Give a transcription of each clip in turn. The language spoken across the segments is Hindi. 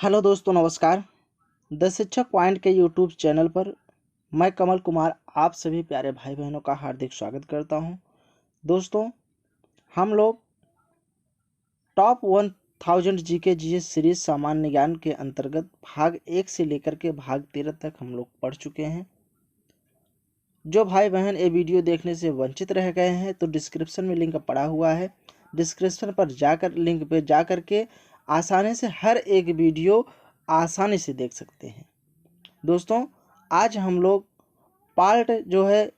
हेलो दोस्तों, नमस्कार। द शिक्षक पॉइंट के यूट्यूब चैनल पर मैं कमल कुमार आप सभी प्यारे भाई बहनों का हार्दिक स्वागत करता हूं। दोस्तों, हम लोग टॉप 1000 जीके जीएस सीरीज सामान्य ज्ञान के अंतर्गत भाग 1 से लेकर के भाग 13 तक हम लोग पढ़ चुके हैं। जो भाई बहन ये वीडियो देखने से वंचित रह गए हैं तो डिस्क्रिप्शन में लिंक पड़ा हुआ है। डिस्क्रिप्शन पर जाकर लिंक पे जाकर के आसानी से हर एक वीडियो आसानी से देख सकते हैं। दोस्तों, आज हम लोग पार्ट जो है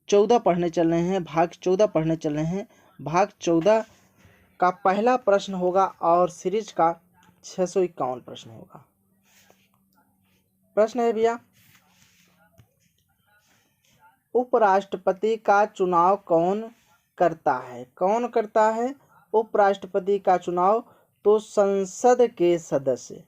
14 पढ़ने चल रहे हैं, भाग 14 पढ़ने चल रहे हैं। भाग 14 का पहला प्रश्न होगा और सीरीज का 651 प्रश्न होगा। प्रश्न है भैया, उपराष्ट्रपति का चुनाव कौन करता है? कौन करता है उपराष्ट्रपति का चुनाव? तो संसद के सदस्य।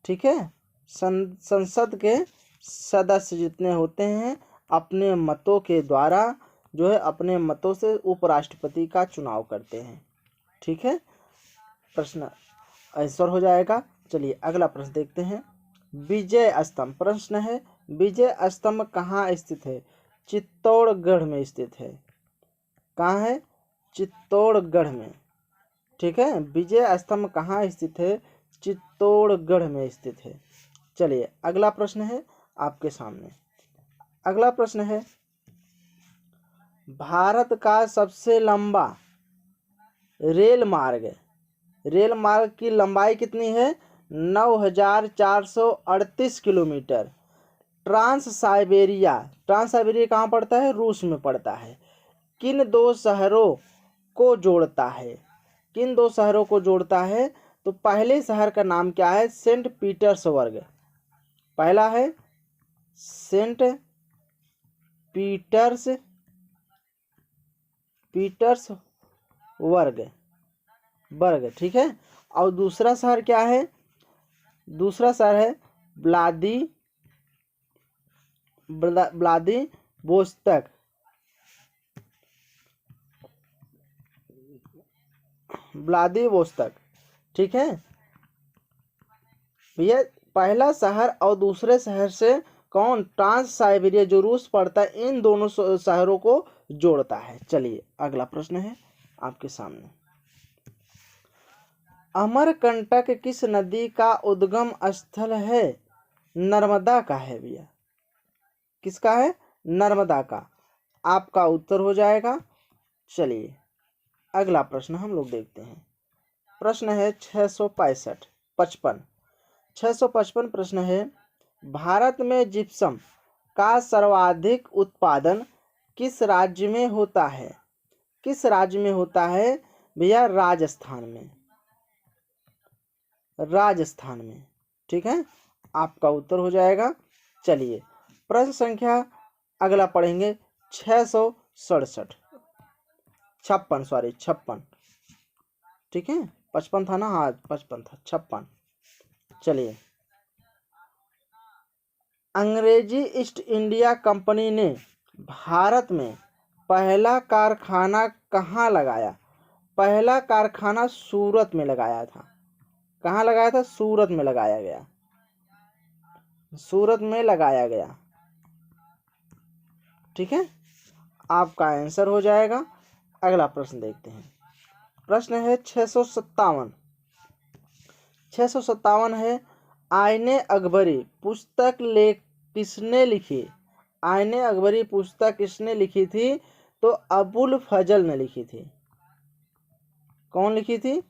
ठीक है, संसद के सदस्य जितने होते हैं अपने मतों के द्वारा जो है अपने मतों से उपराष्ट्रपति का चुनाव करते हैं। ठीक है, प्रश्न आंसर हो जाएगा। चलिए अगला प्रश्न देखते हैं। विजय स्तंभ प्रश्न है, विजय स्तंभ कहाँ स्थित है? चित्तौड़गढ़ में स्थित है। कहाँ है? चित्तौड़गढ़ में। ठीक है, विजय स्तंभ कहाँ स्थित है? चित्तौड़गढ़ में स्थित है। चलिए अगला प्रश्न है आपके सामने। अगला प्रश्न है, भारत का सबसे लंबा रेल मार्ग की लंबाई कितनी है? 9438 किलोमीटर। ट्रांस साइबेरिया कहाँ पड़ता है? रूस में पड़ता है। किन दो शहरों को जोड़ता है? किन दो शहरों को जोड़ता है? तो पहले शहर का नाम क्या है? Saint Petersburg. पहला है सेंट पीटर्सबर्ग। ठीक है, और दूसरा शहर क्या है? दूसरा शहर है व्लादिवोस्तोक। ठीक है भैया, पहला शहर और दूसरे शहर से कौन? ट्रांस साइबेरिया जो रूस पड़ता है, इन दोनों शहरों को जोड़ता है। चलिए अगला प्रश्न है आपके सामने। अमरकंटक किस नदी का उद्गम स्थल है? नर्मदा का है भैया। किसका है? नर्मदा का। आपका उत्तर हो जाएगा। चलिए अगला प्रश्न हम लोग देखते हैं। प्रश्न है 655 प्रश्न है, भारत में जिप्सम का सर्वाधिक उत्पादन किस राज्य में होता है? किस राज्य में होता है भैया? राजस्थान में। ठीक है, आपका उत्तर हो जाएगा। चलिए प्रश्न संख्या अगला पढ़ेंगे 56। ठीक है, 55 था ना? हाँ 55 था, 56। चलिए, अंग्रेजी ईस्ट इंडिया कंपनी ने भारत में पहला कारखाना कहाँ लगाया? पहला कारखाना सूरत में लगाया था। कहाँ लगाया था? सूरत में लगाया गया। ठीक है, आपका आंसर हो जाएगा। अगला प्रश्न देखते हैं। प्रश्न है 657 है, आईने अकबरी पुस्तक किसने लिखी? आईने अकबरी पुस्तक किसने लिखी थी? तो अबुल फजल ने लिखी थी। कौन लिखी थी?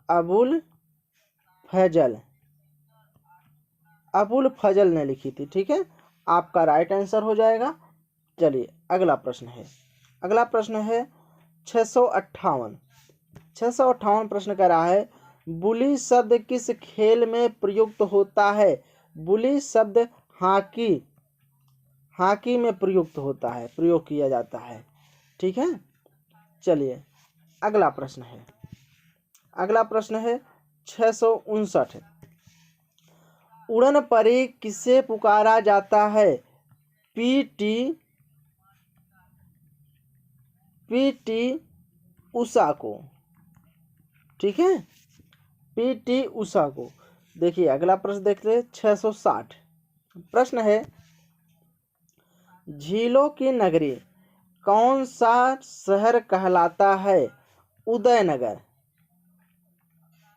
अबुल फजल ने लिखी थी। ठीक है, आपका राइट आंसर हो जाएगा। चलिए अगला प्रश्न है 658 प्रश्न कर रहा है, बुली शब्द किस खेल में प्रयुक्त होता है? बुली शब्द हॉकी में प्रयोग किया जाता है। ठीक है, चलिए अगला प्रश्न है 659, उड़न परी किसे पुकारा जाता है? पीटी उषा को। ठीक है, पीटी उषा को। देखिए अगला प्रश्न देखते 660। प्रश्न है, झीलों की नगरी कौन सा शहर कहलाता है? उदयनगर।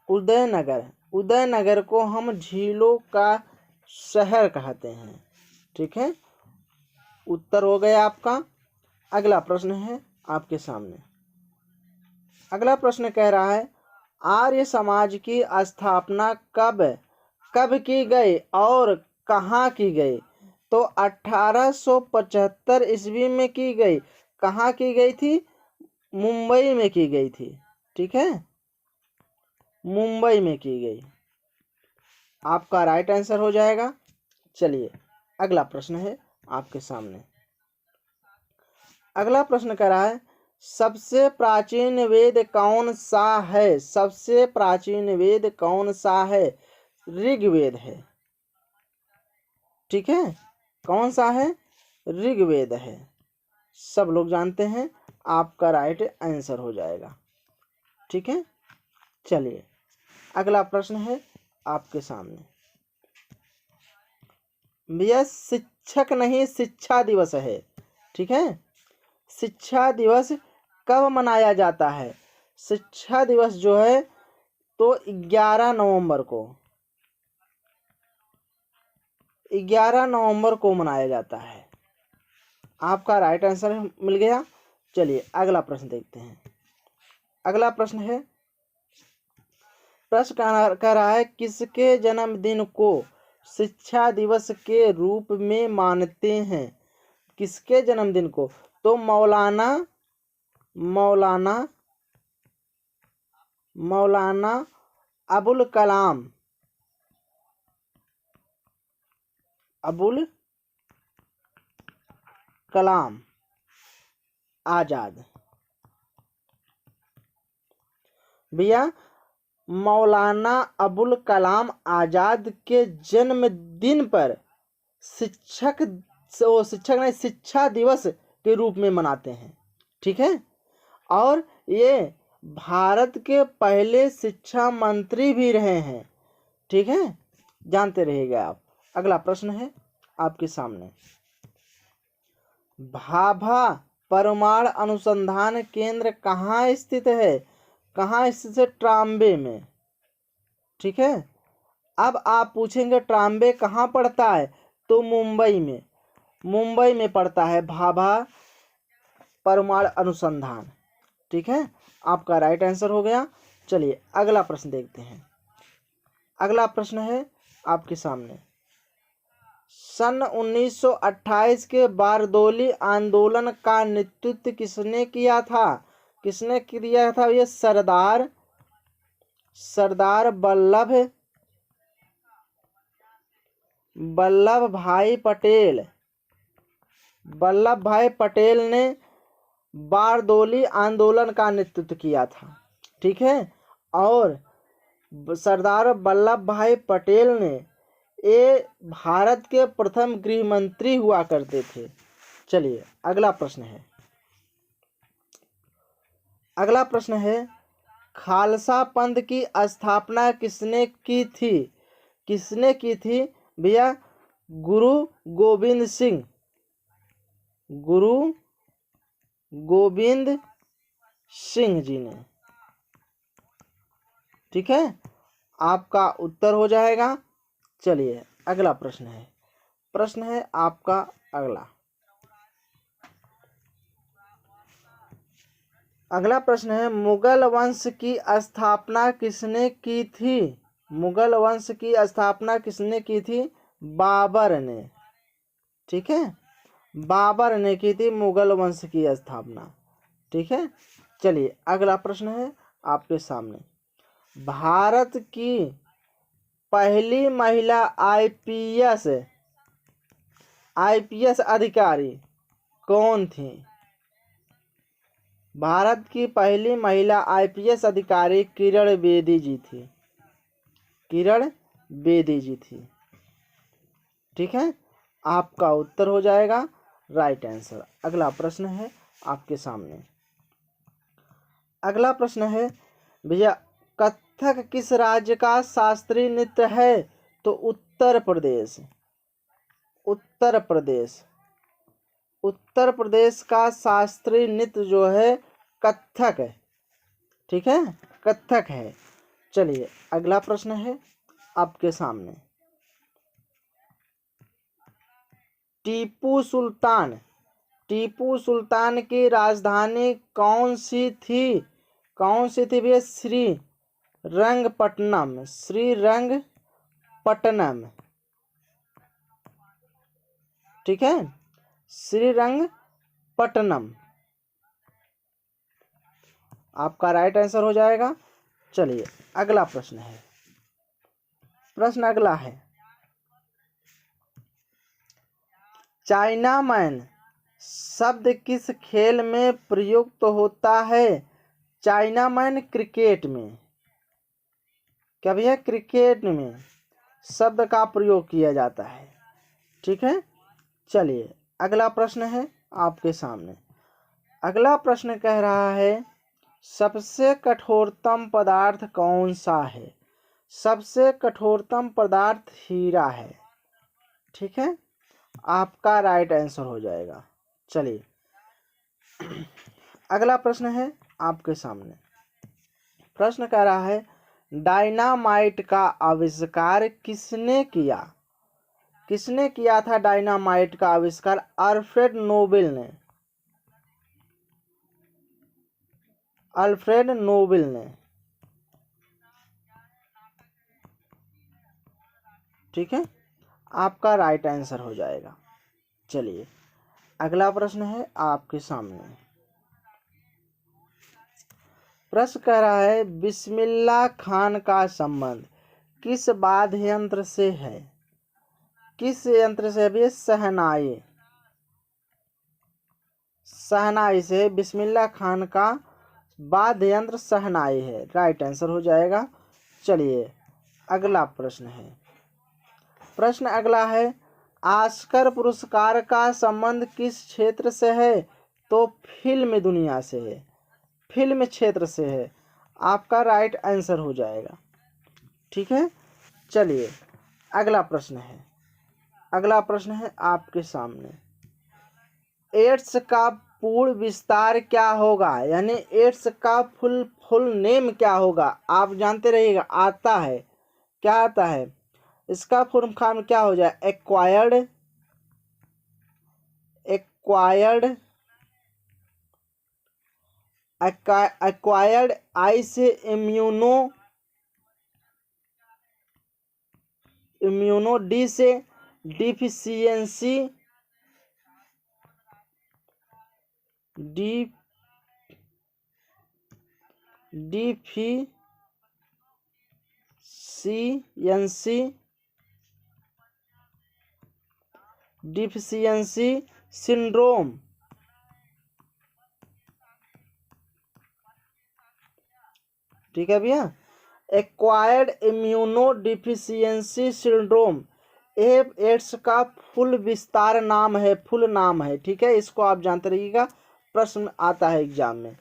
उदयनगर, उदयनगर को हम झीलों का शहर कहते हैं। ठीक है, उत्तर हो गया आपका। अगला प्रश्न है आपके सामने। अगला प्रश्न कह रहा है, आर्य समाज की स्थापना कब कब की गई और कहाँ की गई? तो 1875 ईस्वी में की गई। कहाँ की गई थी? मुंबई में की गई थी। ठीक है, मुंबई में की गई। आपका राइट आंसर हो जाएगा। चलिए अगला प्रश्न है आपके सामने। अगला प्रश्न कह रहा है, सबसे प्राचीन वेद कौन सा है? सबसे प्राचीन वेद कौन सा है? ऋग्वेद है। ठीक है, कौन सा है? ऋग्वेद है। सब लोग जानते हैं, आपका राइट आंसर हो जाएगा। ठीक है, चलिए अगला प्रश्न है आपके सामने। भैया शिक्षक नहीं शिक्षा दिवस है। ठीक है, शिक्षा दिवस कब मनाया जाता है? शिक्षा दिवस जो है तो 11 नवंबर को, 11 नवंबर को मनाया जाता है। आपका राइट आंसर मिल गया। चलिए अगला प्रश्न देखते हैं। अगला प्रश्न है, प्रश्न कह रहा है, किसके जन्मदिन को शिक्षा दिवस के रूप में मानते हैं? किसके जन्मदिन को? तो मौलाना अबुल कलाम आजाद। भैया मौलाना अबुल कलाम आजाद के जन्मदिन पर शिक्षक नहीं शिक्षा दिवस के रूप में मनाते हैं। ठीक है, और ये भारत के पहले शिक्षा मंत्री भी रहे हैं। ठीक है, जानते रहिएगा आप। अगला प्रश्न है आपके सामने। भाभा परमाणु अनुसंधान केंद्र कहाँ स्थित है? कहाँ स्थित है? ट्राम्बे में। ठीक है, अब आप पूछेंगे ट्राम्बे कहाँ पड़ता है? तो मुंबई में, मुंबई में पड़ता है भाभा परमाणु अनुसंधान। ठीक है, आपका राइट आंसर हो गया। चलिए अगला प्रश्न देखते हैं। अगला प्रश्न है आपके सामने। सन 1928 के बारदोली आंदोलन का नेतृत्व किसने किया था? किसने किया था? ये सरदार वल्लभ भाई पटेल ने बारदोली आंदोलन का नेतृत्व किया था। ठीक है, और सरदार वल्लभ भाई पटेल ने ये भारत के प्रथम गृह मंत्री हुआ करते थे। चलिए अगला प्रश्न है। अगला प्रश्न है, खालसा पंथ की स्थापना किसने की थी? किसने की थी भैया? गुरु गोविंद सिंह जी ने। ठीक है, आपका उत्तर हो जाएगा। चलिए अगला प्रश्न है आपका अगला प्रश्न है, मुगल वंश की स्थापना किसने की थी? मुगल वंश की स्थापना किसने की थी? बाबर ने। ठीक है, बाबर ने की थी मुगल वंश की स्थापना। ठीक है, चलिए अगला प्रश्न है आपके सामने। भारत की पहली महिला आईपीएस अधिकारी कौन थी? भारत की पहली महिला आईपीएस अधिकारी किरण बेदी जी थी। ठीक है, आपका उत्तर हो जाएगा राइट आंसर। अगला प्रश्न है आपके सामने। अगला प्रश्न है भैया, कथक किस राज्य का शास्त्रीय नृत्य है? तो उत्तर प्रदेश। उत्तर प्रदेश। उत्तर प्रदेश का शास्त्रीय नृत्य जो है कथक है। ठीक है, कथक है। चलिए अगला प्रश्न है आपके सामने। टीपू सुल्तान, टीपू सुल्तान की राजधानी कौन सी थी? कौन सी थी भैया? श्रीरंगपट्टनम। श्रीरंगपट्टनम। ठीक है, श्रीरंगपट्टनम आपका राइट आंसर हो जाएगा। चलिए अगला प्रश्न है। प्रश्न अगला है, चाइना मैन शब्द किस खेल में प्रयुक्त होता है? चाइना मैन क्रिकेट में। क्या भैया? क्रिकेट में शब्द का प्रयोग किया जाता है। ठीक है, चलिए अगला प्रश्न है आपके सामने। अगला प्रश्न कह रहा है, सबसे कठोरतम पदार्थ कौन सा है? सबसे कठोरतम पदार्थ हीरा है। ठीक है, आपका राइट आंसर हो जाएगा। चलिए अगला प्रश्न है आपके सामने। प्रश्न कह रहा है, डायनामाइट का आविष्कार किसने किया? किसने किया था डायनामाइट का आविष्कार? अल्फ्रेड नोबेल ने। अल्फ्रेड नोबेल ने। ठीक है, आपका राइट आंसर हो जाएगा। चलिए अगला प्रश्न है आपके सामने। प्रश्न कह रहा है, बिस्मिल्लाह खान का संबंध किस वाद्य यंत्र से है? किस यंत्र से भी? शहनाई। शहनाई से बिस्मिल्लाह खान का वाद्य यंत्र शहनाई है। राइट आंसर हो जाएगा। चलिए अगला प्रश्न है। प्रश्न अगला है, ऑस्कर पुरस्कार का संबंध किस क्षेत्र से है? तो फिल्म दुनिया से है, फिल्म क्षेत्र से है। आपका राइट आंसर हो जाएगा। ठीक है, चलिए अगला प्रश्न है। अगला प्रश्न है आपके सामने, एड्स का पूर्ण विस्तार क्या होगा? यानी एड्स का फुल नेम क्या होगा? आप जानते रहिएगा, आता है। क्या आता है? इसका फुल फॉर्म क्या हो जाए? एक्वायर्ड आई से इम्यूनो, डी से डिफिशियंसी, डिफिशियंसी सिंड्रोम। ठीक है भैया, acquired immuno deficiency syndrome AIDS का फुल विस्तार नाम है, फुल नाम है। ठीक है, इसको आप जानते रहिएगा, प्रश्न आता है एग्जाम में।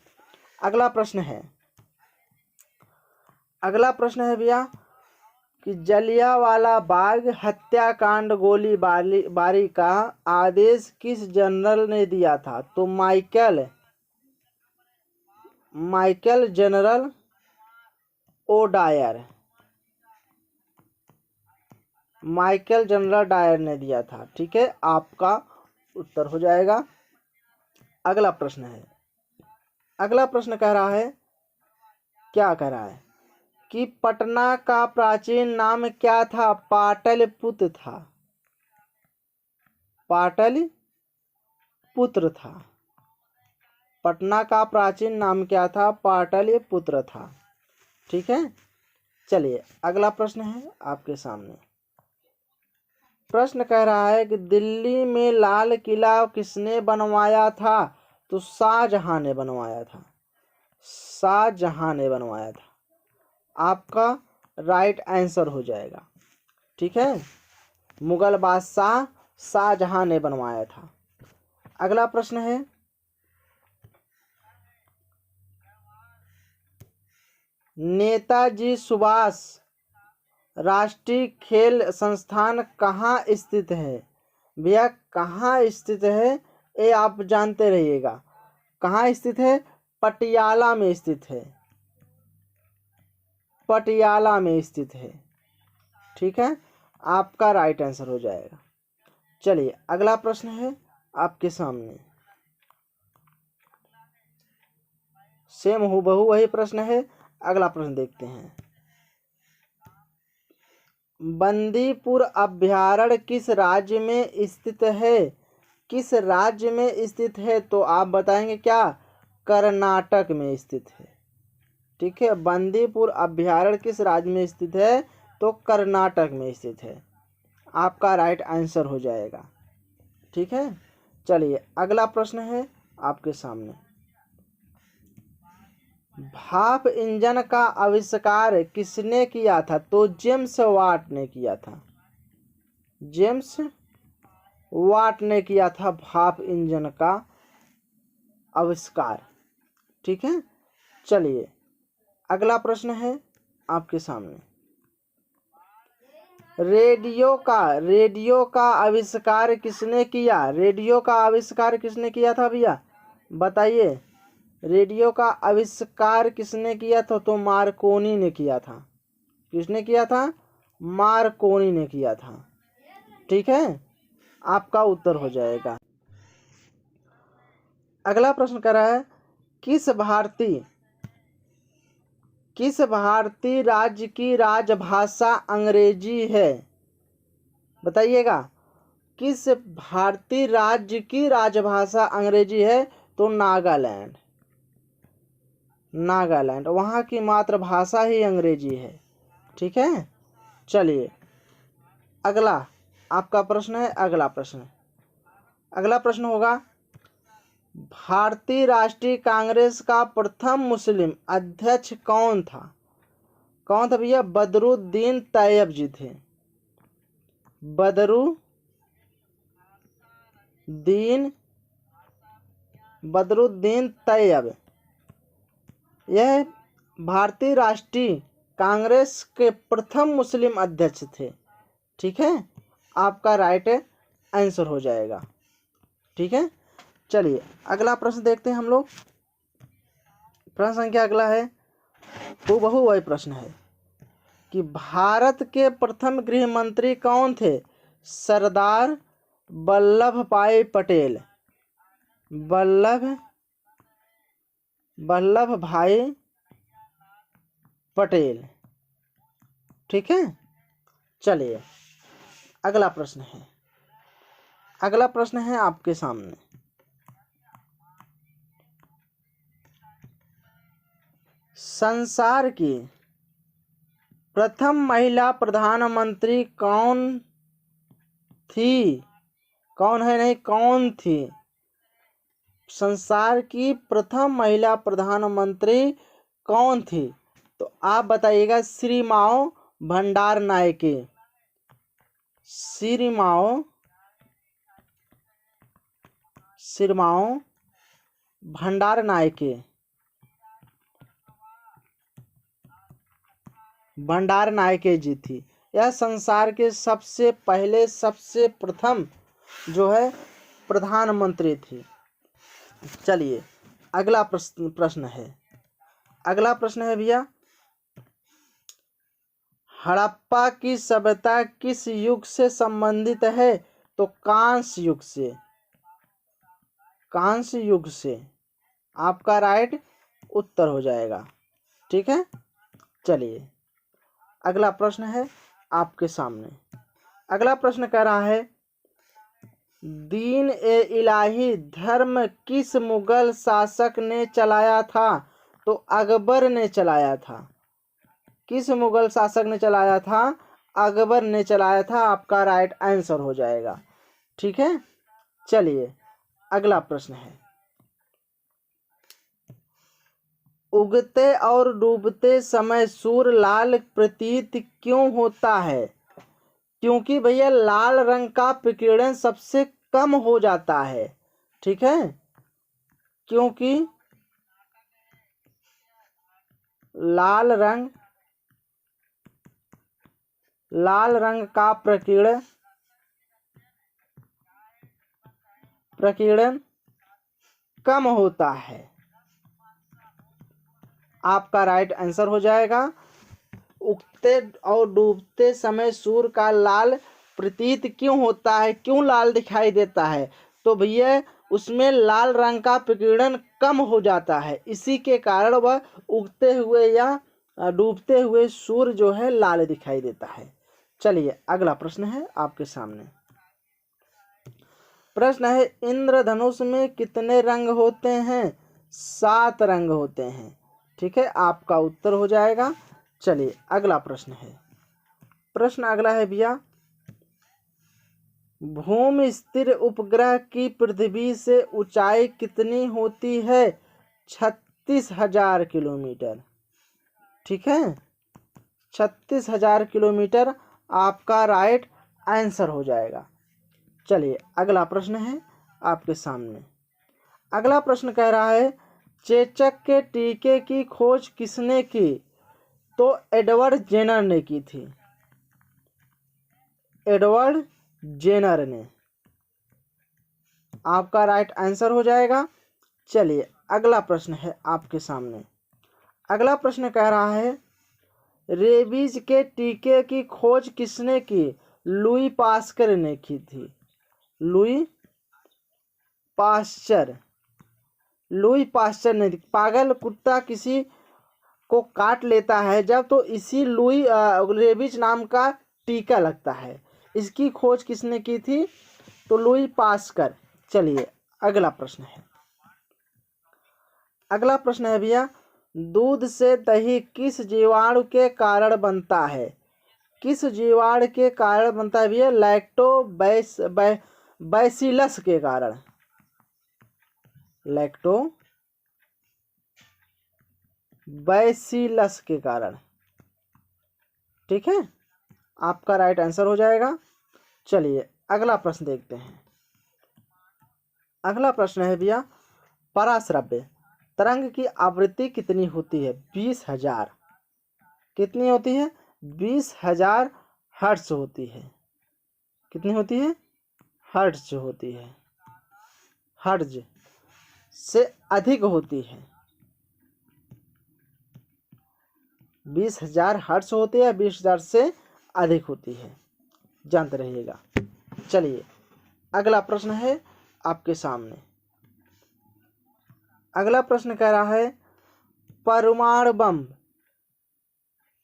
अगला प्रश्न है। अगला प्रश्न है भैया कि जलियांवाला बाग हत्याकांड गोलीबारी का आदेश किस जनरल ने दिया था? तो Michael General O'Dwyer. Michael General Dyer ने दिया था। ठीक है, आपका उत्तर हो जाएगा। अगला प्रश्न है। अगला प्रश्न कह रहा है, क्या कह रहा है कि पटना का प्राचीन नाम क्या था? पाटलिपुत्र था। पाटलिपुत्र था। पटना का प्राचीन नाम क्या था? पाटलिपुत्र था। ठीक है, चलिए अगला प्रश्न है आपके सामने। प्रश्न कह रहा है कि दिल्ली में लाल किला किसने बनवाया था? तो शाहजहां ने बनवाया था। शाहजहां ने बनवाया था। आपका राइट आंसर हो जाएगा। ठीक है, मुगल बादशाह शाहजहां ने बनवाया था। अगला प्रश्न है। नेताजी सुभाष राष्ट्रीय खेल संस्थान कहाँ स्थित है? भैया कहाँ स्थित है ये आप जानते रहिएगा। कहाँ स्थित है? पटियाला में स्थित है, पटियाला में स्थित है। ठीक है, आपका राइट आंसर हो जाएगा। चलिए अगला प्रश्न है आपके सामने, सेम हूबहू वही प्रश्न है। अगला प्रश्न देखते हैं। बंदीपुर अभयारण्य किस राज्य में स्थित है? किस राज्य में स्थित है? तो आप बताएंगे क्या? कर्नाटक में स्थित है। ठीक है, बंदीपुर अभयारण्य किस राज्य में स्थित है? तो कर्नाटक में स्थित है। आपका राइट आंसर हो जाएगा। ठीक है, चलिए अगला प्रश्न है आपके सामने। भाप इंजन का आविष्कार किसने किया था? तो जेम्स वाट ने किया था। जेम्स वाट ने किया था भाप इंजन का आविष्कार। ठीक है, चलिए अगला प्रश्न है आपके सामने। रेडियो का आविष्कार किसने किया? रेडियो का आविष्कार किसने किया था भैया? बताइए, रेडियो का आविष्कार किसने किया था? तो मार्कोनी ने किया था। किसने किया था? मार्कोनी ने किया था। ठीक है, आपका उत्तर हो जाएगा। अगला प्रश्न कर रहा है, किस भारतीय राज्य की राजभाषा अंग्रेजी है? बताइएगा, किस भारतीय राज्य की राजभाषा अंग्रेजी है? तो नागालैंड। वहाँ की मातृभाषा ही अंग्रेजी है। ठीक है, चलिए अगला आपका प्रश्न है। अगला प्रश्न होगा, भारतीय राष्ट्रीय कांग्रेस का प्रथम मुस्लिम अध्यक्ष कौन था? कौन था भैया? बदरुद्दीन तैयब जी थे। बदरुद्दीन तैयब, यह भारतीय राष्ट्रीय कांग्रेस के प्रथम मुस्लिम अध्यक्ष थे। ठीक है, आपका राइट आंसर हो जाएगा। ठीक है, चलिए अगला प्रश्न देखते हैं हम लोग। प्रश्न संख्या अगला है, हूबहू वही प्रश्न है कि भारत के प्रथम गृह मंत्री कौन थे? सरदार वल्लभ भाई पटेल। वल्लभ भाई पटेल। ठीक है, चलिए अगला प्रश्न है आपके सामने। संसार की प्रथम महिला प्रधानमंत्री कौन थी? कौन है नहीं, कौन थी? संसार की प्रथम महिला प्रधानमंत्री कौन थी? तो आप बताइएगा, श्रीमाओ भंडार नायके। श्रीमाओ भंडार नायके। भंडार नायके जी थी। यह संसार के सबसे प्रथम जो है प्रधानमंत्री थी। चलिए अगला प्रश्न है भैया, हड़प्पा की सभ्यता किस युग से संबंधित है? तो कांस्य युग से। आपका राइट उत्तर हो जाएगा। ठीक है, चलिए अगला प्रश्न है आपके सामने। अगला प्रश्न कह रहा है, दीन ए इलाही धर्म किस मुगल शासक ने चलाया था? तो अकबर ने चलाया था। किस मुगल शासक ने चलाया था? अकबर ने चलाया था। आपका राइट आंसर हो जाएगा। ठीक है, चलिए अगला प्रश्न है, उगते और डूबते समय सूर्य लाल प्रतीत क्यों होता है? क्योंकि भैया लाल रंग का विकिरण सबसे कम हो जाता है। ठीक है, क्योंकि लाल रंग का प्रकीर्णन कम होता है। आपका राइट आंसर हो जाएगा, उगते और डूबते समय सूर्य का लाल प्रतीत क्यों होता है, क्यों लाल दिखाई देता है? तो भैया उसमें लाल रंग का प्रकीर्णन कम हो जाता है, इसी के कारण वह उगते हुए या डूबते हुए सूर्य जो है लाल दिखाई देता है। चलिए अगला प्रश्न है आपके सामने। प्रश्न है, इंद्रधनुष में कितने रंग होते हैं? 7 रंग होते हैं। ठीक है, आपका उत्तर हो जाएगा। चलिए अगला प्रश्न है। प्रश्न अगला है भैया, भूमि स्थिर उपग्रह की पृथ्वी से ऊंचाई कितनी होती है? 36,000 किलोमीटर। ठीक है, 36,000 किलोमीटर आपका राइट आंसर हो जाएगा। चलिए अगला प्रश्न है आपके सामने। अगला प्रश्न कह रहा है, चेचक के टीके की खोज किसने की? तो एडवर्ड जेनर ने की थी। एडवर्ड जेनर ने। आपका राइट आंसर हो जाएगा। चलिए अगला प्रश्न है आपके सामने। अगला प्रश्न कह रहा है, रेबीज के टीके की खोज किसने की? लुई पास्चर ने की थी। लुई पास्चर ने। पागल कुत्ता किसी को काट लेता है जब, तो इसी लुई रेबीज नाम का टीका लगता है। इसकी खोज किसने की थी? तो लुई पास्चर। चलिए अगला प्रश्न है। अगला प्रश्न है भैया, दूध से दही किस जीवाणु के कारण बनता है? किस जीवाणु के कारण बनता है भैया? लैक्टोबैसिलस के कारण। लैक्टोबैसिलस के कारण। ठीक है, आपका राइट आंसर हो जाएगा। चलिए अगला प्रश्न देखते हैं। अगला प्रश्न है भैया, पराश्रव्य तरंग की आवृत्ति कितनी होती है? 20,000। कितनी होती है? 20,000 हर्ट्ज होती है। कितनी होती है? हर्ट्ज होती है। हर्ट्ज से अधिक होती है। 20,000 हर्ट्ज होती है, 20,000 से अधिक होती है, जानते रहिएगा। चलिए अगला प्रश्न है आपके सामने। अगला प्रश्न कह रहा है, परमाणु बम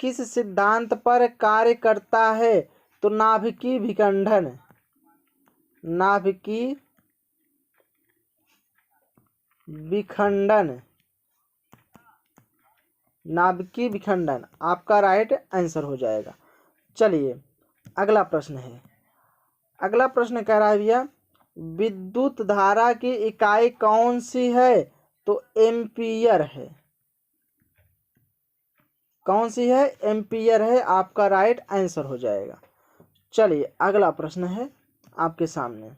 किस सिद्धांत पर कार्य करता है? तो नाभिकीय विखंडन। नाभिकीय विखंडन आपका राइट आंसर हो जाएगा। चलिए अगला प्रश्न है। अगला प्रश्न कह रहा है भैया, विद्युत धारा की इकाई कौन सी है? तो एम्पियर है। कौन सी है? एम्पियर है। आपका राइट आंसर हो जाएगा। चलिए अगला प्रश्न है आपके सामने।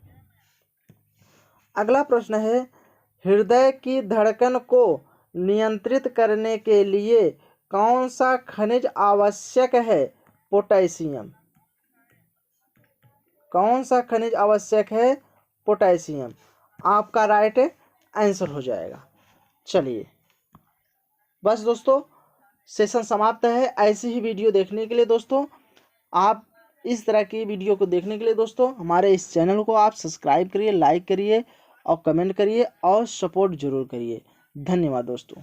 अगला प्रश्न है, हृदय की धड़कन को नियंत्रित करने के लिए कौन सा खनिज आवश्यक है? पोटेशियम। कौन सा खनिज आवश्यक है? पोटेशियम। आपका राइट आंसर हो जाएगा। चलिए बस दोस्तों, सेशन समाप्त है। ऐसी ही वीडियो देखने के लिए दोस्तों, आप इस तरह की वीडियो को देखने के लिए दोस्तों हमारे इस चैनल को आप सब्सक्राइब करिए, लाइक करिए और कमेंट करिए और सपोर्ट जरूर करिए। धन्यवाद दोस्तों।